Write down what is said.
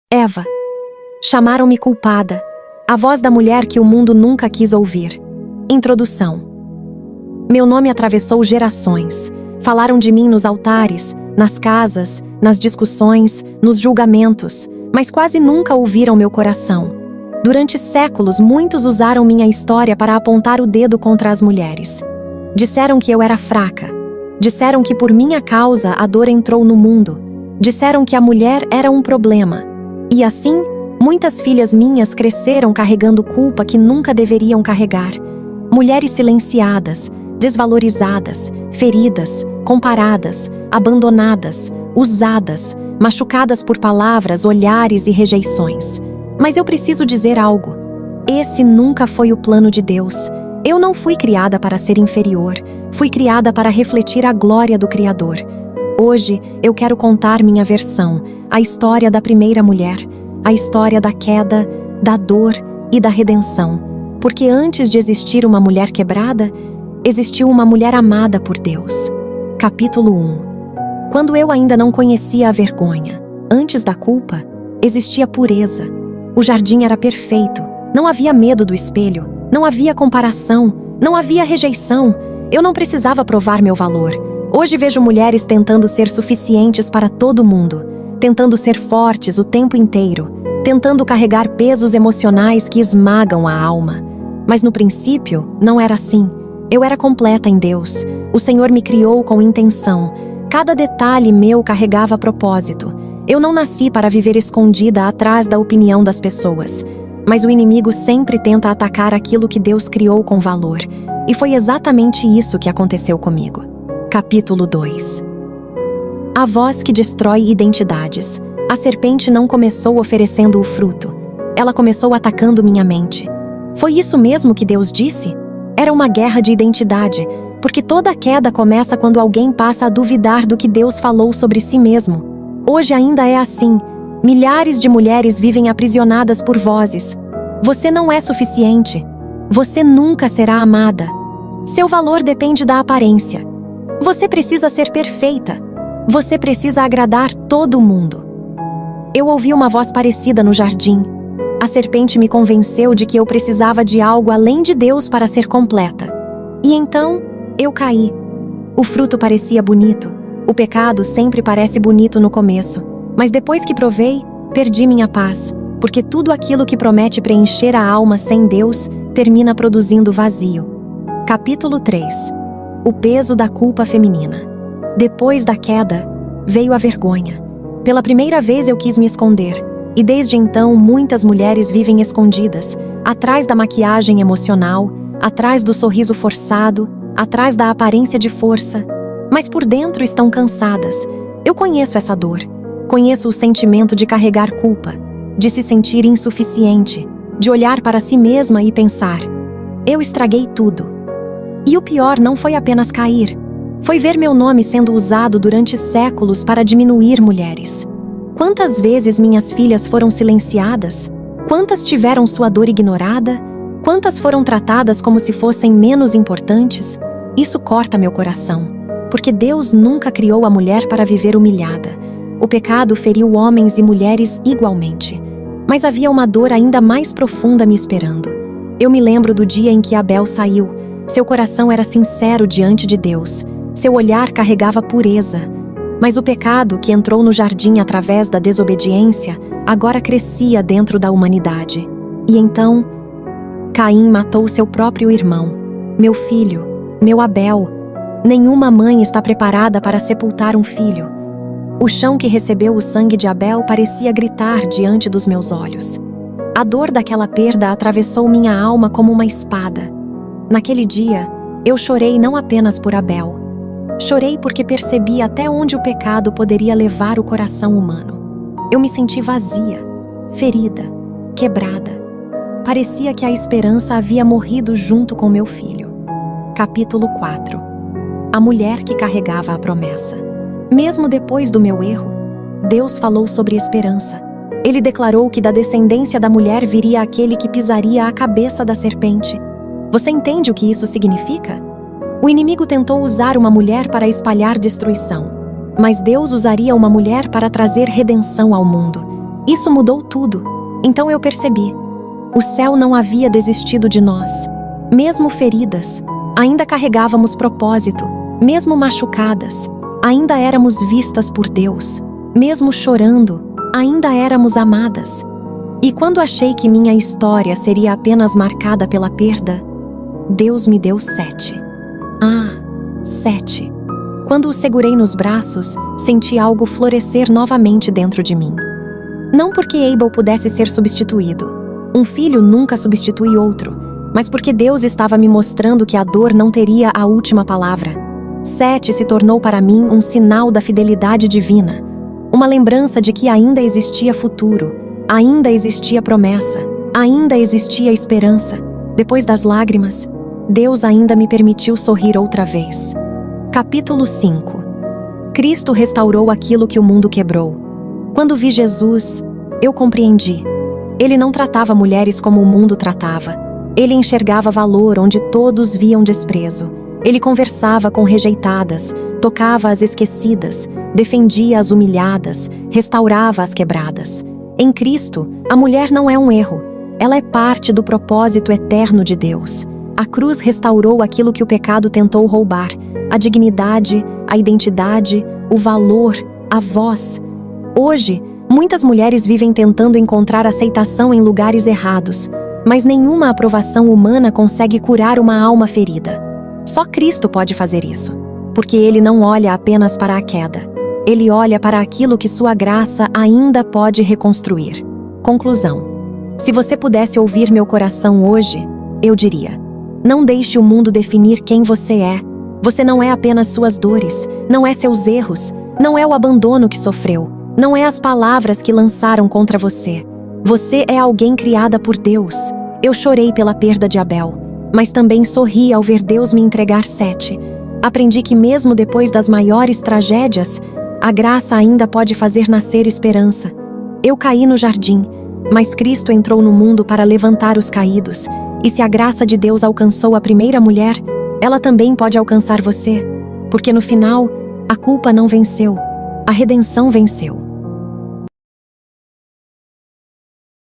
Eva. Chamaram-me culpada, a voz da mulher que o mundo nunca quis ouvir. Introdução. Meu nome atravessou gerações. Falaram de mim nos altares, nas casas, nas discussões, nos julgamentos, mas quase nunca ouviram meu coração. Durante séculos, muitos usaram minha história para apontar o dedo contra as mulheres. Disseram que eu era fraca. Disseram que por minha causa a dor entrou no mundo. Disseram que a mulher era um problema. E assim, muitas filhas minhas cresceram carregando culpa que nunca deveriam carregar. Mulheres silenciadas, desvalorizadas, feridas, comparadas, abandonadas, usadas, machucadas por palavras, olhares e rejeições. Mas eu preciso dizer algo. Esse nunca foi o plano de Deus. Eu não fui criada para ser inferior. Fui criada para refletir a glória do Criador. Hoje, eu quero contar minha versão, a história da primeira mulher, a história da queda, da dor e da redenção. Porque antes de existir uma mulher quebrada, existiu uma mulher amada por Deus. Capítulo 1. Quando eu ainda não conhecia a vergonha, antes da culpa, existia pureza. O jardim era perfeito. Não havia medo do espelho. Não havia comparação. Não havia rejeição. Eu não precisava provar meu valor. Hoje vejo mulheres tentando ser suficientes para todo mundo, tentando ser fortes o tempo inteiro, tentando carregar pesos emocionais que esmagam a alma. Mas no princípio, não era assim. Eu era completa em Deus. O Senhor me criou com intenção. Cada detalhe meu carregava propósito. Eu não nasci para viver escondida atrás da opinião das pessoas. Mas o inimigo sempre tenta atacar aquilo que Deus criou com valor. E foi exatamente isso que aconteceu comigo. Capítulo 2. A voz que destrói identidades. A serpente não começou oferecendo o fruto. Ela começou atacando minha mente. Foi isso mesmo que Deus disse? Era uma guerra de identidade, porque toda queda começa quando alguém passa a duvidar do que Deus falou sobre si mesmo. Hoje ainda é assim. Milhares de mulheres vivem aprisionadas por vozes. Você não é suficiente. Você nunca será amada. Seu valor depende da aparência. Você precisa ser perfeita. Você precisa agradar todo mundo. Eu ouvi uma voz parecida no jardim. A serpente me convenceu de que eu precisava de algo além de Deus para ser completa. E então, eu caí. O fruto parecia bonito. O pecado sempre parece bonito no começo. Mas depois que provei, perdi minha paz. Porque tudo aquilo que promete preencher a alma sem Deus termina produzindo vazio. Capítulo 3. O peso da culpa feminina. Depois da queda, veio a vergonha. Pela primeira vez eu quis me esconder. E desde então, muitas mulheres vivem escondidas, atrás da maquiagem emocional, atrás do sorriso forçado, atrás da aparência de força. Mas por dentro estão cansadas. Eu conheço essa dor. Conheço o sentimento de carregar culpa, de se sentir insuficiente, de olhar para si mesma e pensar: eu estraguei tudo. E o pior não foi apenas cair. Foi ver meu nome sendo usado durante séculos para diminuir mulheres. Quantas vezes minhas filhas foram silenciadas? Quantas tiveram sua dor ignorada? Quantas foram tratadas como se fossem menos importantes? Isso corta meu coração, porque Deus nunca criou a mulher para viver humilhada. O pecado feriu homens e mulheres igualmente. Mas havia uma dor ainda mais profunda me esperando. Eu me lembro do dia em que Abel saiu. Seu coração era sincero diante de Deus. Seu olhar carregava pureza. Mas o pecado que entrou no jardim através da desobediência agora crescia dentro da humanidade. E então, Caim matou seu próprio irmão, meu filho, meu Abel. Nenhuma mãe está preparada para sepultar um filho. O chão que recebeu o sangue de Abel parecia gritar diante dos meus olhos. A dor daquela perda atravessou minha alma como uma espada. Naquele dia, eu chorei não apenas por Abel. Chorei porque percebi até onde o pecado poderia levar o coração humano. Eu me senti vazia, ferida, quebrada. Parecia que a esperança havia morrido junto com meu filho. Capítulo 4. A mulher que carregava a promessa. Mesmo depois do meu erro, Deus falou sobre esperança. Ele declarou que da descendência da mulher viria aquele que pisaria a cabeça da serpente. Você entende o que isso significa? O inimigo tentou usar uma mulher para espalhar destruição, mas Deus usaria uma mulher para trazer redenção ao mundo. Isso mudou tudo. Então eu percebi. O céu não havia desistido de nós. Mesmo feridas, ainda carregávamos propósito. Mesmo machucadas, ainda éramos vistas por Deus. Mesmo chorando, ainda éramos amadas. E quando achei que minha história seria apenas marcada pela perda, Deus me deu 7. 7. Quando o segurei nos braços, senti algo florescer novamente dentro de mim. Não porque Abel pudesse ser substituído. Um filho nunca substitui outro, mas porque Deus estava me mostrando que a dor não teria a última palavra. 7 se tornou para mim um sinal da fidelidade divina, uma lembrança de que ainda existia futuro, ainda existia promessa, ainda existia esperança. Depois das lágrimas, Deus ainda me permitiu sorrir outra vez. Capítulo 5. Cristo restaurou aquilo que o mundo quebrou. Quando vi Jesus, eu compreendi. Ele não tratava mulheres como o mundo tratava. Ele enxergava valor onde todos viam desprezo. Ele conversava com rejeitadas, tocava as esquecidas, defendia as humilhadas, restaurava as quebradas. Em Cristo, a mulher não é um erro. Ela é parte do propósito eterno de Deus. A cruz restaurou aquilo que o pecado tentou roubar: a dignidade, a identidade, o valor, a voz. Hoje, muitas mulheres vivem tentando encontrar aceitação em lugares errados, mas nenhuma aprovação humana consegue curar uma alma ferida. Só Cristo pode fazer isso, porque Ele não olha apenas para a queda. Ele olha para aquilo que sua graça ainda pode reconstruir. Conclusão. Se você pudesse ouvir meu coração hoje, eu diria: não deixe o mundo definir quem você é. Você não é apenas suas dores, não é seus erros, não é o abandono que sofreu, não é as palavras que lançaram contra você. Você é alguém criada por Deus. Eu chorei pela perda de Abel, mas também sorri ao ver Deus me entregar 7. Aprendi que mesmo depois das maiores tragédias, a graça ainda pode fazer nascer esperança. Eu caí no jardim, mas Cristo entrou no mundo para levantar os caídos. E se a graça de Deus alcançou a primeira mulher, ela também pode alcançar você, porque no final, a culpa não venceu, a redenção venceu.